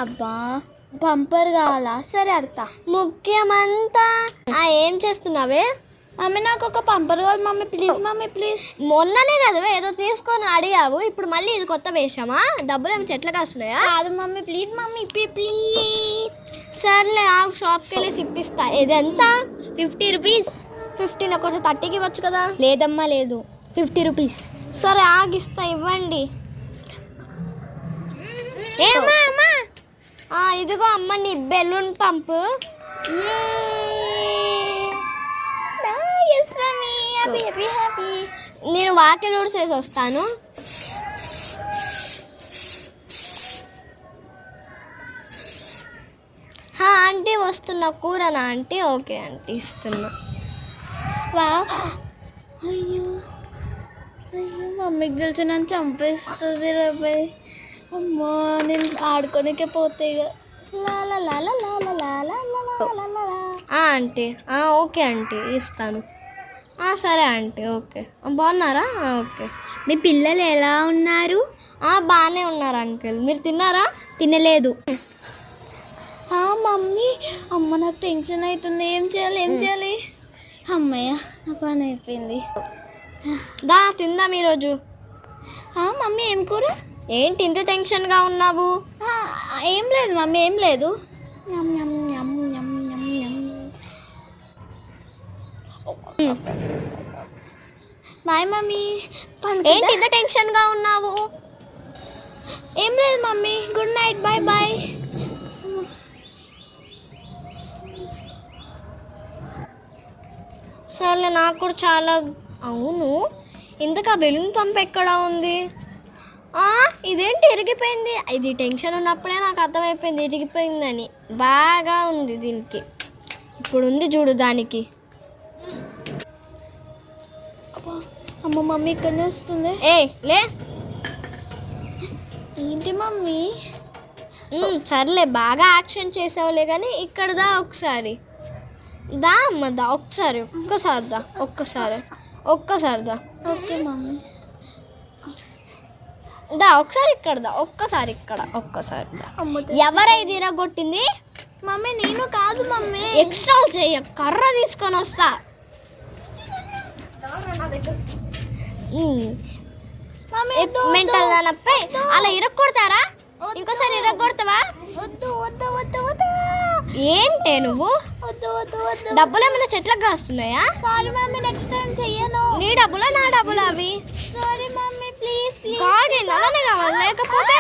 అబ్బా పంపర్ కావాలా? సరే అడతా. ముఖ్యమంతా ఏం చేస్తున్నావే? మమ్మీ నాకు ఒక పంపర్ కావాలి మమ్మీ, ప్లీజ్ మమ్మీ ప్లీజ్. మొన్ననే కదా ఏదో తీసుకొని అడిగావు, ఇప్పుడు మళ్ళీ ఇది కొత్త వేషమా? డబ్బులు ఏమి చెట్ల కాస్తున్నాయా? కాదు మమ్మీ ప్లీజ్ మమ్మీ ప్లీజ్. సర్లే ఆ షాప్కి వెళ్ళి ఇప్పిస్తా. ఇది ఎంత? 50 రూపీస్. 50 కొంచెం 30కి ఇవ్వచ్చు కదా. లేదమ్మా లేదు, 50 రూపీస్. సరే ఆగిస్తా, ఇవ్వండి. ఏమా అమ్మా, ఇదిగో అమ్మ నీ బెలూన్ పంపు. నేను వాకిలి ఊడ్చేసి వస్తాను. ఆంటీ వస్తున్నా, కూరనా ఆంటీ? ఓకే ఆంటీ ఇస్తున్నా. వా అయ్యో అయ్యో మమ్మీకి తెలిసి నన్ను చంపేస్తుంది రాబాయ్. అమ్మా నేను ఆడుకోనికే పోతే ఇక. ఆంటీ ఓకే ఆంటీ ఇస్తాను. సరే ఆంటీ ఓకే. బాగున్నారా? ఓకే. మీ పిల్లలు ఎలా ఉన్నారు? బాగానే ఉన్నారు అంకుల్. మీరు తిన్నారా? తినలేదు. మమ్మీ అమ్మ నాకు టెన్షన్ అవుతుంది. ఏం చేయాలి? అమ్మయ్య నా పని అయిపోయింది. తిందాం ఈరోజు. మమ్మీ ఏం కూర? ఏంటి ఇంత టెన్షన్గా ఉన్నావు? ఏం లేదు మమ్మీ ఏం లేదు. Bye mummy. ఏంటి ఇంత టెన్షన్గా ఉన్నావు? ఏం లేదు mummy, good night, bye bye. సర్లే నాకు కూడా చాలా. అవును ఇంతకు ఆ బెలూన్ పంప్ ఎక్కడ ఉంది? ఇదేంటి ఇరిగిపోయింది? ఇది టెన్షన్ ఉన్నప్పుడే నాకు అర్థమైపోయింది ఇరిగిపోయిందని. బాగా ఉంది దీనికి. ఇప్పుడు ఉంది చూడు దానికి. అమ్మ మమ్మీ ఇక్కడనే వస్తుంది. లే. ఏంటి మమ్మీ? సర్లే బాగా యాక్షన్ చేసావులే కానీ ఇక్కడ దా ఒకసారి. అమ్మ దా ఒక్కసారి దా. Okay mummy. ఒకసారి ఇక్కడ దా, ఒక్కసారి దా. ఎవరైతే ఇరగొట్టింది? మమ్మీ నేను కాదు మమ్మీ. ఎక్స్ట్రా చెయ్య, కర్ర తీసుకొని వస్తా. మెంటల్ దానప్పై అలా ఇరగొడతారా? ఇంకోసారి ఇరగొడతావా? ఏంటే నువ్వు? డబ్బులు ఏమైనా చెట్లకు కాస్తున్నాయా? సారీ మమ్మీ, నెక్స్ట్ టైం చెయ్యను. నీ డబ్బులా నా డబ్బులు అవి? సారీ మమ్మీ ప్లీజ్ అలానే కావాలి, లేకపోతే